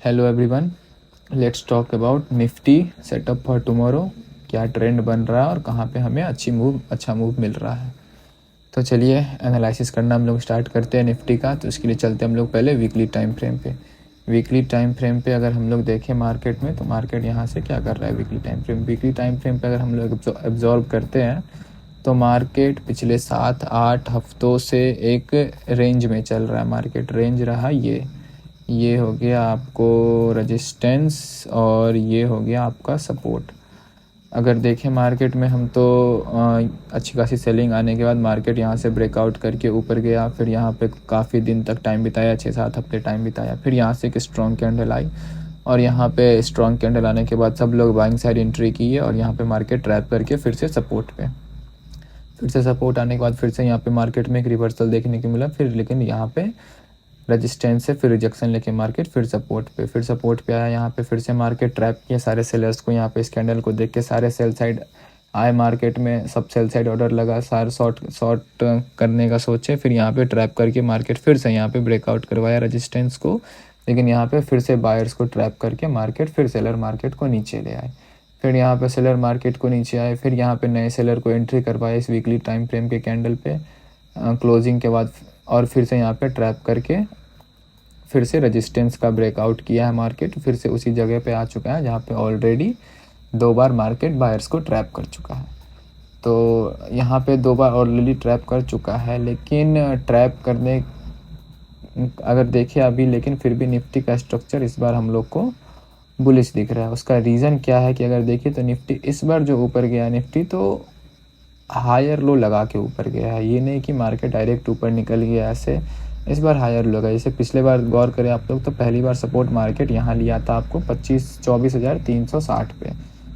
Hello everyone, let's talk about Nifty setup for tomorrow. क्या trend बन रहा है और कहाँ पे हमें अच्छा मूव मिल रहा है। तो चलिए एनालिसिस करना हम लोग स्टार्ट करते हैं निफ्टी का। तो इसके लिए चलते हम लोग पहले वीकली टाइम फ्रेम पे। वीकली टाइम फ्रेम पे अगर हम लोग देखें मार्केट में, तो मार्केट यहाँ से क्या कर रहा है। वीकली टाइम फ्रेम पे अगर हम लोग एब्जॉर्व करते हैं तो मार्केट पिछले 7-8 हफ्तों से एक रेंज में चल रहा है। मार्केट रेंज रहा ये हो गया आपको रेजिस्टेंस और ये हो गया आपका सपोर्ट। अगर देखें मार्केट में हम तो अच्छी खासी सेलिंग आने के बाद मार्केट यहाँ से ब्रेकआउट करके ऊपर गया, फिर यहाँ पे काफ़ी दिन तक टाइम बिताया, 6-7 हफ्ते टाइम बिताया, फिर यहाँ से एक स्ट्रॉन्ग कैंडल आई और यहाँ पे स्ट्रॉन्ग कैंडल आने के बाद सब लोग बाइंग साइड एंट्री की है और यहाँ पे मार्केट ट्रैप करके फिर से सपोर्ट आने के बाद फिर से यहाँ पे मार्केट में एक रिवर्सल देखने को मिला। फिर लेकिन यहाँ पे रेजिस्टेंस से फिर रिजेक्शन लेके मार्केट फिर सपोर्ट पे आया। यहाँ पे फिर से मार्केट ट्रैप किया सारे सेलर्स को। यहाँ पे इस कैंडल को देख के सारे सेल साइड आए मार्केट में, सब सेल साइड ऑर्डर लगा, सारे शॉर्ट करने का सोचे। फिर यहाँ पे ट्रैप करके मार्केट फिर से यहाँ पे ब्रेकआउट करवाया रेजिस्टेंस को, लेकिन यहाँ पे फिर से बायर्स को ट्रैप करके मार्केट फिर सेलर मार्केट को नीचे ले आए। फिर यहाँ पे सेलर मार्केट को नीचे आए, फिर यहाँ पे नए सेलर को एंट्री करवाए इस वीकली टाइम फ्रेम के कैंडल पे क्लोजिंग के बाद, और फिर से यहाँ पे ट्रैप करके फिर से रेजिस्टेंस का ब्रेकआउट किया है मार्केट। फिर से उसी जगह पे आ चुका है जहाँ पे ऑलरेडी 2 बार मार्केट बायर्स को ट्रैप कर चुका है। तो यहाँ पे 2 बार ऑलरेडी ट्रैप कर चुका है, लेकिन ट्रैप करने अगर देखें अभी, लेकिन फिर भी निफ्टी का स्ट्रक्चर इस बार हम लोग को बुलिश दिख रहा है। उसका रीज़न क्या है कि अगर देखिए तो निफ्टी इस बार जो ऊपर गया, निफ्टी तो हायर लो लगा के ऊपर गया है। ये नहीं कि मार्केट डायरेक्ट ऊपर निकल गया ऐसे, इस बार हायर लो लगा। जैसे पिछले बार गौर करें आप लोग, तो पहली बार सपोर्ट मार्केट यहाँ लिया था आपको 24,360 पे।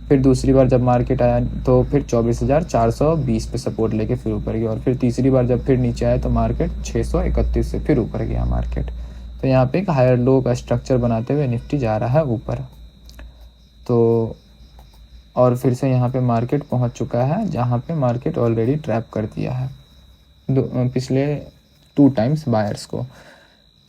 फिर दूसरी बार जब मार्केट आया तो फिर 24,420 पे सपोर्ट लेके फिर ऊपर गया, और फिर तीसरी बार जब फिर नीचे आया तो मार्केट 631 से फिर ऊपर गया मार्केट। तो यहाँ पे एक हायर लो का स्ट्रक्चर बनाते हुए निफ्टी जा रहा है ऊपर। तो और फिर से यहाँ पे मार्केट पहुँच चुका है जहाँ पे मार्केट ऑलरेडी ट्रैप कर दिया है पिछले 2 टाइम्स बायर्स को।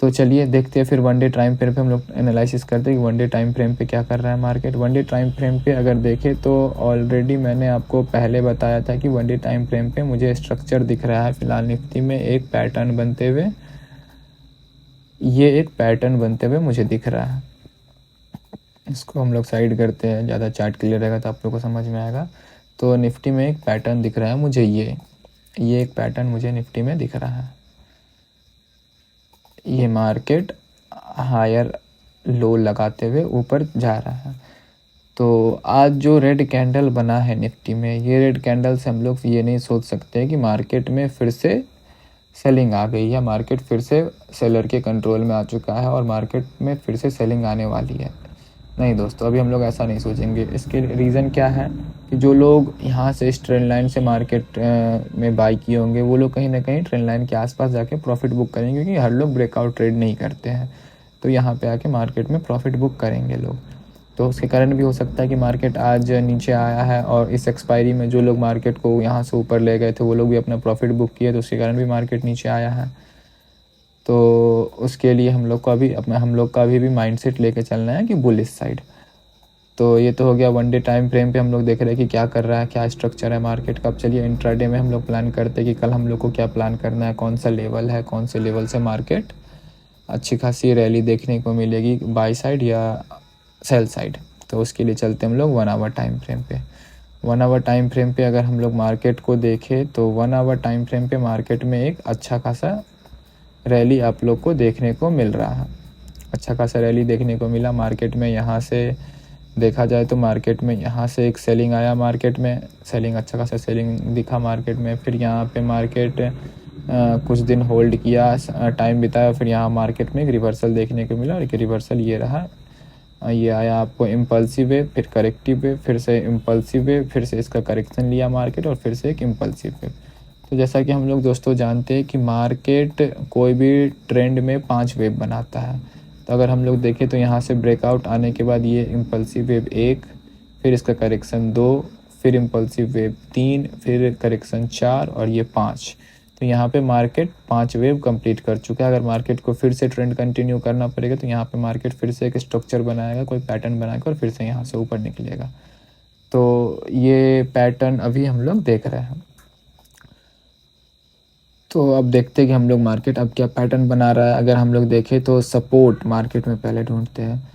तो चलिए देखते हैं फिर वन डे टाइम फ्रेम पे हम लोग एनालिसिस करते हैं कि वन डे टाइम फ्रेम पे क्या कर रहा है market. One day time frame पे अगर देखें तो ऑलरेडी मैंने आपको पहले बताया था कि वन डे टाइम फ्रेम पे मुझे स्ट्रक्चर दिख रहा है फिलहाल निफ्टी में एक पैटर्न बनते हुए। ये एक पैटर्न बनते हुए मुझे दिख रहा है। इसको हम लोग साइड करते हैं, ज़्यादा चार्ट क्लियर रहेगा तो आप लोग को समझ में आएगा। तो निफ्टी में एक पैटर्न दिख रहा है मुझे, ये एक पैटर्न मुझे निफ्टी में दिख रहा है। ये मार्केट हायर लो लगाते हुए ऊपर जा रहा है। तो आज जो रेड कैंडल बना है निफ्टी में, ये रेड कैंडल से हम लोग ये नहीं सोच सकते कि मार्केट में फिर से सेलिंग आ गई है, मार्केट फिर से सेलर के कंट्रोल में आ चुका है और मार्केट में फिर से सेलिंग आने वाली है। नहीं दोस्तों, अभी हम लोग ऐसा नहीं सोचेंगे। इसके रीज़न क्या है कि जो लोग यहाँ से इस ट्रेंड लाइन से मार्केट में बाई किए होंगे, वो लोग कहीं ना कहीं ट्रेंड लाइन के आसपास जाके प्रॉफिट बुक करेंगे, क्योंकि हर लोग ब्रेकआउट ट्रेड नहीं करते हैं। तो यहाँ पे आके मार्केट में प्रॉफिट बुक करेंगे लोग। तो उसके कारण भी हो सकता है कि मार्केट आज नीचे आया है और इस एक्सपायरी में जो लोग मार्केट को यहाँ से ऊपर ले गए थे वो लोग भी अपना प्रॉफिट बुक किए, तो उसके कारण भी मार्केट नीचे आया है। तो उसके लिए हम लोग का अभी भी माइंडसेट लेके चलना है कि बुलिश साइड। तो ये तो हो गया वन डे टाइम फ्रेम पे हम लोग देख रहे हैं कि क्या कर रहा है, क्या स्ट्रक्चर है मार्केट का। अब चलिए इंट्राडे में हम लोग प्लान करते हैं कि कल हम लोग को क्या प्लान करना है, कौन सा लेवल है, कौन से लेवल से मार्केट अच्छी खासी रैली देखने को मिलेगी, बाई साइड या सेल साइड। तो उसके लिए चलते हम लोग 1 आवर टाइम फ्रेम पे। 1 आवर टाइम फ्रेम पे अगर हम लोग मार्केट को देखें तो 1 आवर टाइम फ्रेम पे मार्केट में एक अच्छा खासा रैली आप लोग को देखने को मिल रहा है। अच्छा खासा रैली देखने को मिला मार्केट में। यहाँ से देखा जाए तो मार्केट में यहाँ से एक सेलिंग आया, मार्केट में सेलिंग, अच्छा खासा सेलिंग दिखा मार्केट में। फिर यहाँ पे मार्केट कुछ दिन होल्ड किया, टाइम बिताया, फिर यहाँ मार्केट में एक रिवर्सल देखने को मिला और एक रिवर्सल ये रहा। ये आया आपको इम्पल्सिव वे, फिर करेक्टिव वे, फिर से इम्पल्सिव वे, फिर से इसका करेक्शन लिया मार्केट और फिर से एक इम्पल्सिव वे। तो जैसा कि हम लोग दोस्तों जानते हैं कि मार्केट कोई भी ट्रेंड में 5 वेव बनाता है। तो अगर हम लोग देखें तो यहाँ से ब्रेकआउट आने के बाद ये इम्पल्सिव वेव 1, फिर इसका करेक्शन 2, फिर इम्पल्सिव वेव 3, फिर करेक्शन 4 और ये 5। तो यहाँ पे मार्केट 5 वेव कंप्लीट कर चुका है। अगर मार्केट को फिर से ट्रेंड कंटिन्यू करना पड़ेगा तो यहाँ पे मार्केट फिर से एक स्ट्रक्चर बनाएगा, कोई पैटर्न बनाएगा और फिर से यहाँ से ऊपर निकलेगा। तो ये पैटर्न अभी हम लोग देख रहे हैं। तो अब देखते हैं कि हम लोग मार्केट अब क्या पैटर्न बना रहा है। अगर हम लोग देखें तो सपोर्ट मार्केट में पहले ढूंढते हैं,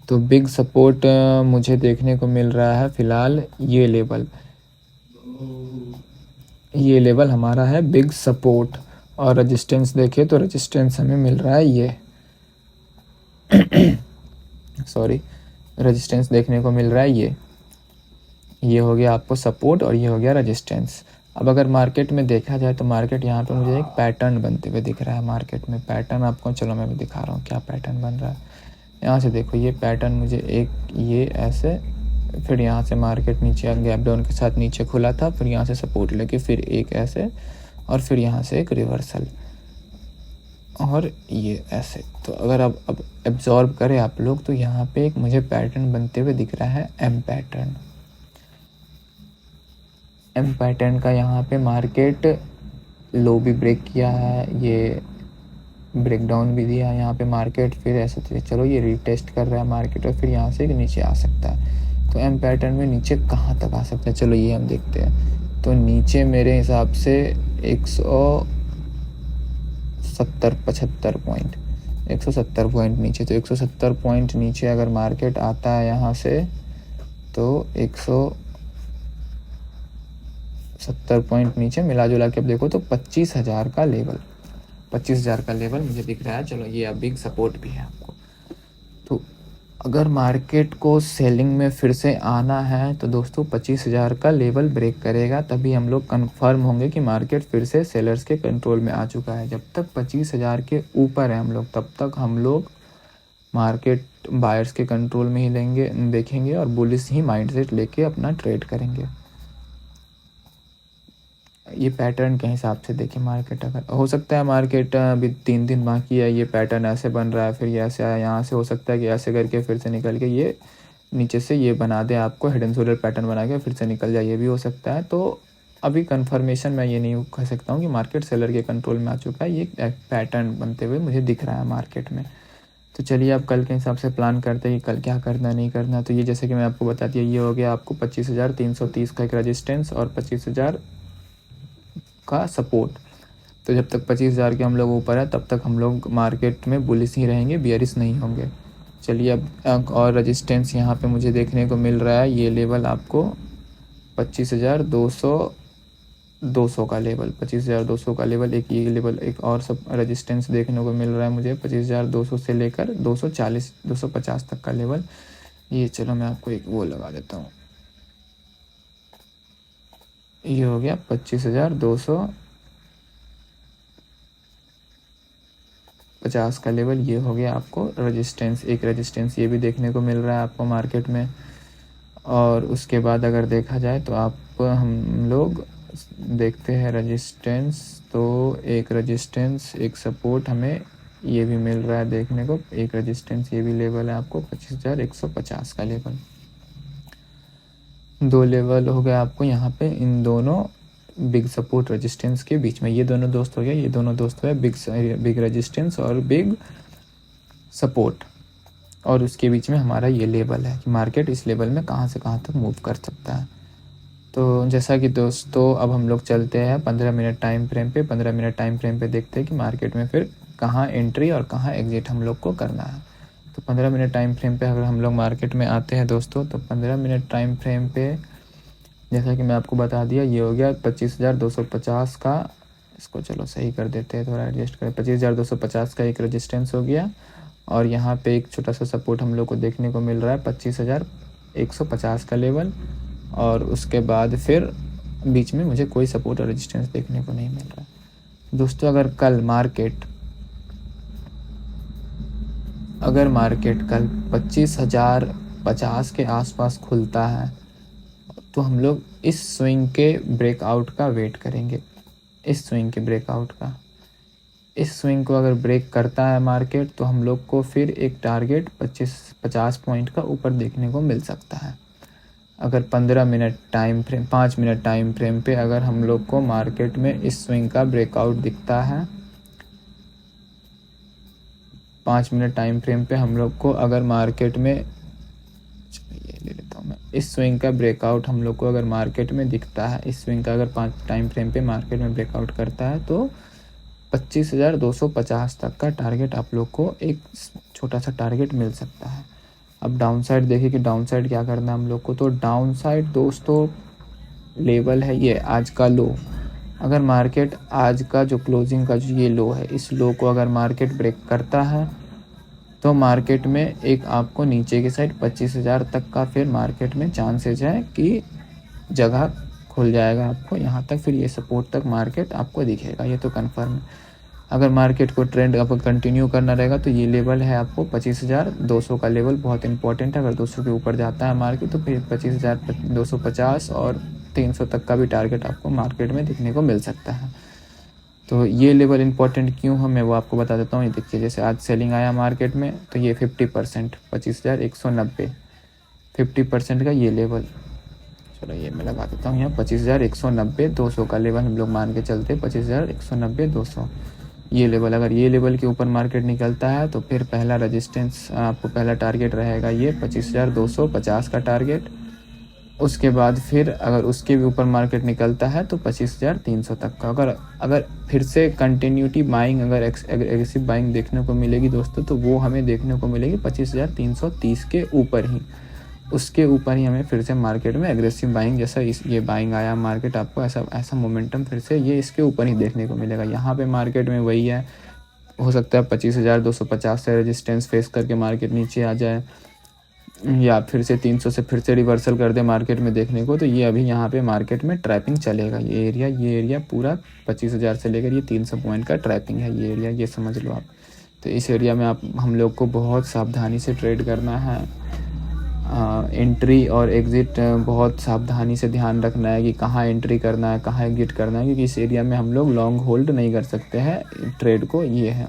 तो बिग सपोर्ट मुझे देखने को मिल रहा है फ़िलहाल ये लेवल हमारा है बिग सपोर्ट। और रेजिस्टेंस देखें तो रेजिस्टेंस हमें मिल रहा है ये सॉरी, रेजिस्टेंस देखने को मिल रहा है ये हो गया आपको सपोर्ट और ये हो गया रेजिस्टेंस। अब अगर मार्केट में देखा जाए तो मार्केट यहाँ पे मुझे एक पैटर्न बनते हुए दिख रहा है। मार्केट में पैटर्न आपको चलो मैं भी दिखा रहा हूँ क्या पैटर्न बन रहा है। यहाँ से देखो ये पैटर्न मुझे एक ये ऐसे, फिर यहाँ से मार्केट नीचे गैप डाउन के साथ नीचे खुला था, फिर यहाँ से सपोर्ट लेके फिर एक ऐसे और फिर यहाँ से एक रिवर्सल और ये ऐसे। तो अगर अब एब्जॉर्ब करें आप लोग तो यहाँ पे एक मुझे पैटर्न बनते हुए दिख रहा है एम पैटर्न का। यहाँ पे मार्केट लो भी ब्रेक किया है, ये ब्रेक डाउन भी दिया है यहाँ पे मार्केट, फिर ऐसे चलो ये रीटेस्ट कर रहा है मार्केट और फिर यहाँ से नीचे आ सकता है। तो एम पैटर्न में नीचे कहाँ तक आ सकता है, चलो ये हम देखते हैं। तो नीचे मेरे हिसाब से 170-75 पॉइंट, 170 पॉइंट नीचे, तो 170 पॉइंट नीचे अगर मार्केट आता है यहाँ से तो 170 पॉइंट नीचे मिला जुला के अब देखो तो 25,000 का लेवल, 25,000 का लेवल मुझे दिख रहा है। चलो ये अब बिग सपोर्ट भी है आपको। तो अगर मार्केट को सेलिंग में फिर से आना है तो दोस्तों 25,000 का लेवल ब्रेक करेगा, तभी हम लोग कंफर्म होंगे कि मार्केट फिर से सेलर्स के कंट्रोल में आ चुका है। जब तक 25,000 के ऊपर है हम लोग तब तक हम लोग मार्केट बायर्स के कंट्रोल में ही लेंगे देखेंगे और बुलिश ही माइंडसेट लेके अपना ट्रेड करेंगे। ये पैटर्न के हिसाब से देखिए मार्केट, अगर हो सकता है मार्केट अभी 3 दिन बाकी है, ये पैटर्न ऐसे बन रहा है फिर ये ऐसे आया, यहाँ से हो सकता है कि ऐसे करके फिर से निकल के ये नीचे से ये बना दे आपको हिडन शोल्डर पैटर्न बना के फिर से निकल जाए, ये भी हो सकता है। तो अभी कंफर्मेशन मैं ये नहीं कह सकता हूँ कि मार्केट सेलर के कंट्रोल में आ चुका है, ये पैटर्न बनते हुए मुझे दिख रहा है मार्केट में। तो चलिए अब कल के हिसाब से प्लान करते हैं कि कल क्या करना नहीं करना। तो ये जैसे कि मैं आपको बता दिया, ये हो गया आपको 25,330 का एक रजिस्टेंस और 25,000 का सपोर्ट। तो जब तक 25,000 के हम लोग ऊपर है तब तक हम लोग मार्केट में बुलिश ही रहेंगे, बियरिश नहीं होंगे। चलिए अब और रजिस्टेंस यहाँ पे मुझे देखने को मिल रहा है, ये लेवल आपको 25,200 का लेवल, 25,200 का लेवल, एक ये लेवल एक और सब रजिस्टेंस देखने को मिल रहा है मुझे 25,200 से लेकर 240-250 तक का लेवल। ये चलो मैं आपको एक वो लगा देता हूँ, ये हो गया 25,250 का लेवल, ये हो गया आपको रेजिस्टेंस, एक रेजिस्टेंस ये भी देखने को मिल रहा है आपको मार्केट में। और उसके बाद अगर देखा जाए तो हम लोग देखते हैं रेजिस्टेंस, तो एक रेजिस्टेंस एक सपोर्ट हमें ये भी मिल रहा है देखने को, एक रेजिस्टेंस ये भी लेवल है आपको 25,150 का लेवल। 2 लेवल हो गया आपको यहाँ पे इन दोनों बिग सपोर्ट रेजिस्टेंस के बीच में, ये दोनों दोस्त हो गया, ये दोनों दोस्त हो गया बिग रेजिस्टेंस और बिग सपोर्ट, और उसके बीच में हमारा ये लेवल है कि मार्केट इस लेवल में कहाँ से कहाँ तक मूव कर सकता है। तो जैसा कि दोस्तों अब हम लोग चलते हैं 15 मिनट टाइम फ्रेम पे, 15 मिनट टाइम फ्रेम पे देखते हैं कि मार्केट में फिर कहाँ एंट्री और कहाँ एग्जिट हम लोग को करना है। तो 15 मिनट टाइम फ्रेम पे अगर हम लोग मार्केट में आते हैं दोस्तों, तो 15 मिनट टाइम फ्रेम पे जैसा कि मैं आपको बता दिया, ये हो गया 25,250 का, इसको चलो सही कर देते हैं, थोड़ा एडजस्ट करें, 25,250 का एक रेजिस्टेंस हो गया और यहाँ पे एक छोटा सा सपोर्ट हम लोग को देखने को मिल रहा है 25,150 का लेवल, और उसके बाद फिर बीच में मुझे कोई सपोर्ट और रेजिस्टेंस देखने को नहीं मिल रहा। दोस्तों अगर मार्केट कल 25,050 के आसपास खुलता है तो हम लोग इस स्विंग के ब्रेकआउट का वेट करेंगे, इस स्विंग के ब्रेकआउट का। इस स्विंग को अगर ब्रेक करता है मार्केट तो हम लोग को फिर एक टारगेट 50 पॉइंट का ऊपर देखने को मिल सकता है। अगर 15 minute time frame 5 minute time frame पे अगर हम लोग को मार्केट में इस स्विंग का ब्रेकआउट दिखता है, 5 मिनट टाइम फ्रेम पे हम लोग को अगर मार्केट में, ये ले लेता हूँ मैं, इस स्विंग का ब्रेकआउट हम लोग को अगर मार्केट में दिखता है, इस स्विंग का अगर 5 टाइम फ्रेम पे मार्केट में ब्रेकआउट करता है तो 25,250 तक का टारगेट आप लोग को एक छोटा सा टारगेट मिल सकता है। अब डाउन साइड देखिए कि डाउन साइड क्या करना है हम लोग को, तो डाउन साइड दोस्तों लेवल है ये आज का लो। अगर मार्केट आज का जो क्लोजिंग का जो ये लो है, इस लो को अगर मार्केट ब्रेक करता है तो मार्केट में एक आपको नीचे की साइड 25,000 तक का फिर मार्केट में चांसेज है कि जगह खुल जाएगा आपको यहाँ तक, फिर ये सपोर्ट तक मार्केट आपको दिखेगा, ये तो कन्फर्म है। अगर मार्केट को ट्रेंड आपको कंटिन्यू करना रहेगा तो ये लेवल है आपको 25,200 का लेवल बहुत इंपॉर्टेंट है। अगर 200 के ऊपर जाता है मार्केट तो फिर 25,250 और 300 तक का भी टारगेट आपको मार्केट में दिखने को मिल सकता है। तो ये लेवल इंपॉर्टेंट क्यों है मैं वो आपको बता देता हूँ। ये देखिए जैसे आज सेलिंग आया मार्केट में तो ये 50% 25,190 50% का ये लेवल, चलो ये मैं लगा देता हूँ यहाँ 25,190 200 का लेवल हम लोग मान के चलते, 25,190 200 ये लेवल। अगर ये लेवल के ऊपर मार्केट निकलता है तो फिर पहला रेजिस्टेंस आपको पहला टारगेट रहेगा ये 25,250 का टारगेट। उसके बाद फिर अगर उसके भी ऊपर मार्केट निकलता है तो 25,300 तक का। अगर फिर से कंटिन्यूटी बाइंग, अगर एग्रेसिव बाइंग देखने को मिलेगी दोस्तों तो वो हमें देखने को मिलेगी 25,330 के ऊपर ही, उसके ऊपर ही हमें फिर से मार्केट में एग्रेसिव बाइंग, जैसा ये बाइंग आया मार्केट आपको ऐसा मोमेंटम फिर से ये इसके ऊपर ही देखने को मिलेगा। यहाँ पे मार्केट में वही है, हो सकता है 25,250 से रेजिस्टेंस फेस करके मार्केट नीचे आ जाए या फिर से 300 से फिर से रिवर्सल कर दे मार्केट में देखने को। तो ये अभी यहाँ पे मार्केट में ट्रैपिंग चलेगा, ये एरिया पूरा 25,000 से लेकर ये 300 पॉइंट का ट्रैपिंग है ये एरिया, ये समझ लो आप। तो इस एरिया में हम लोग को बहुत सावधानी से ट्रेड करना है। एंट्री और एग्ज़िट बहुत सावधानी से ध्यान रखना है कि कहाँ एंट्री करना है कहाँ एग्ज़िट करना है, क्योंकि इस एरिया में हम लोग लॉन्ग होल्ड नहीं कर सकते हैं ट्रेड को, ये है।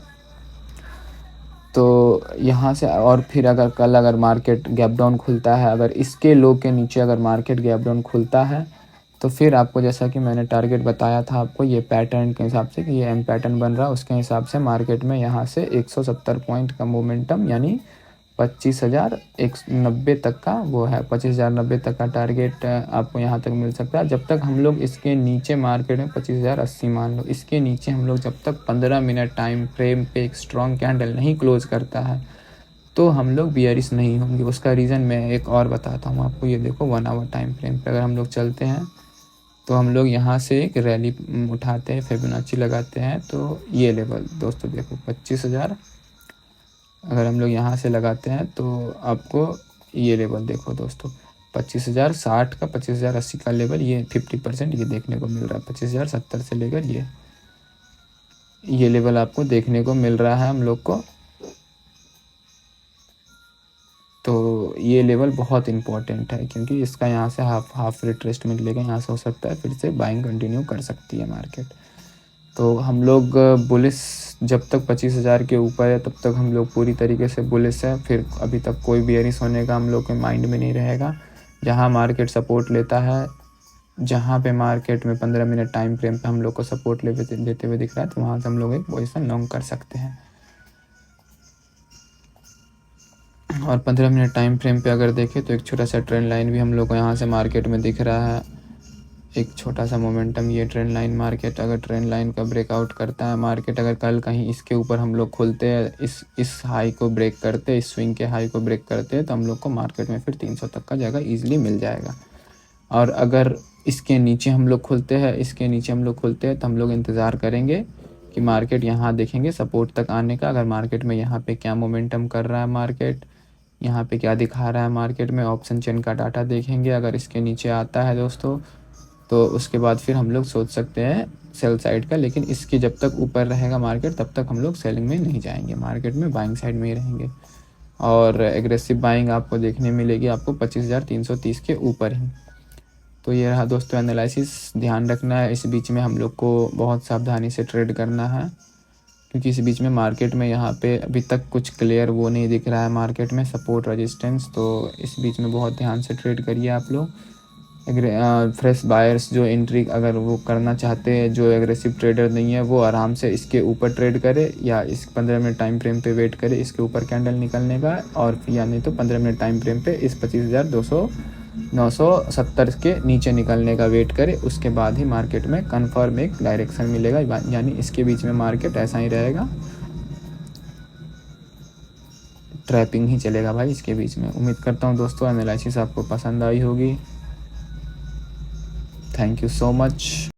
तो यहाँ से और फिर अगर मार्केट गैप डाउन खुलता है, अगर इसके लो के नीचे अगर मार्केट गैप डाउन खुलता है तो फिर आपको जैसा कि मैंने टारगेट बताया था आपको ये पैटर्न के हिसाब से कि ये एम पैटर्न बन रहा है, उसके हिसाब से मार्केट में यहाँ से 170 पॉइंट का मोमेंटम यानी 25,190 तक का वो है, 25,090 तक का टारगेट आपको यहाँ तक मिल सकता है। जब तक हम लोग इसके नीचे मार्केट में 25,080 मान लो, इसके नीचे हम लोग जब तक 15 मिनट टाइम फ्रेम पे एक स्ट्रॉन्ग कैंडल नहीं क्लोज करता है तो हम लोग बियरिश नहीं होंगे। उसका रीज़न मैं एक और बताता हूँ आपको। ये देखो 1 आवर टाइम फ्रेम पे अगर हम लोग चलते हैं तो हम लोग यहाँ से एक रैली उठाते हैं, फिबोनाची लगाते हैं, तो ये लेवल दोस्तों देखो 25,000 अगर हम लोग यहाँ से लगाते हैं तो आपको ये लेवल देखो दोस्तों 25,060 का 25,080 का लेवल, ये 50% ये देखने को मिल रहा है। 25,070 से लेकर ये लेवल आपको देखने को मिल रहा है हम लोग को। तो ये लेवल बहुत इंपॉर्टेंट है क्योंकि इसका यहाँ से हाफ रिट्रेसमेंट लेकर यहाँ से हो सकता है फिर से बाइंग कंटिन्यू कर सकती है मार्केट। तो हम लोग बुलिस जब तक 25,000 के ऊपर है तब तक हम लोग पूरी तरीके से बुलिस है। फिर अभी तक कोई बियरिश होने का हम लोग के माइंड में नहीं रहेगा। जहाँ मार्केट सपोर्ट लेता है, जहाँ पे मार्केट में 15 मिनट टाइम फ्रेम पे हम लोग को सपोर्ट लेते हुए दिख रहा है तो वहाँ से हम लोग एक पोजीशन लॉन्ग कर सकते हैं। और 15 मिनट टाइम फ्रेम पे अगर देखें तो एक छोटा सा ट्रेंड लाइन भी हम लोग को यहाँ से मार्केट में दिख रहा है, एक छोटा सा मोमेंटम। ये ट्रेंड लाइन मार्केट अगर ट्रेंड लाइन का ब्रेकआउट करता है मार्केट, अगर कल कहीं इसके ऊपर हम लोग खुलते हैं, इस हाई को ब्रेक करते, इस स्विंग के हाई को ब्रेक करते हैं तो हम लोग को मार्केट में फिर 300 तक का जगह ईजिली मिल जाएगा। और अगर इसके नीचे हम लोग खुलते हैं तो हम लोग इंतज़ार करेंगे कि मार्केट यहाँ देखेंगे सपोर्ट तक आने का। अगर मार्केट में यहाँ पे क्या मोमेंटम कर रहा है, मार्केट यहाँ पे क्या दिखा रहा है, मार्केट में ऑप्शन चेन का डाटा देखेंगे। अगर इसके नीचे आता है दोस्तों तो उसके बाद फिर हम लोग सोच सकते हैं सेल साइड का, लेकिन इसकी जब तक ऊपर रहेगा मार्केट तब तक हम लोग सेलिंग में नहीं जाएंगे, मार्केट में बाइंग साइड में ही रहेंगे। और एग्रेसिव बाइंग आपको देखने मिलेगी आपको 25,330 के ऊपर ही। तो ये रहा दोस्तों एनालिसिस, ध्यान रखना है इस बीच में हम लोग को बहुत सावधानी से ट्रेड करना है क्योंकि इस बीच में मार्केट में यहाँ पे अभी तक कुछ क्लियर वो नहीं दिख रहा है मार्केट में सपोर्ट रेजिस्टेंस, तो इस बीच में बहुत ध्यान से ट्रेड करिए आप लोग। फ्रेश बायर्स जो एंट्री अगर वो करना चाहते हैं, जो एग्रेसिव ट्रेडर नहीं है, वो आराम से इसके ऊपर ट्रेड करे या इस 15 मिनट टाइम फ्रेम पे वेट करे इसके ऊपर कैंडल निकलने का, और या नहीं तो 15 मिनट टाइम फ्रेम पे इस 25,970 के नीचे निकलने का वेट करे। उसके बाद ही मार्केट में कन्फर्म एक डायरेक्शन मिलेगा, यानी इसके बीच में मार्केट ऐसा ही रहेगा, ट्रैपिंग ही चलेगा भाई इसके बीच में। उम्मीद करता हूँ दोस्तों एनालिसिस आपको पसंद आई होगी। Thank you so much.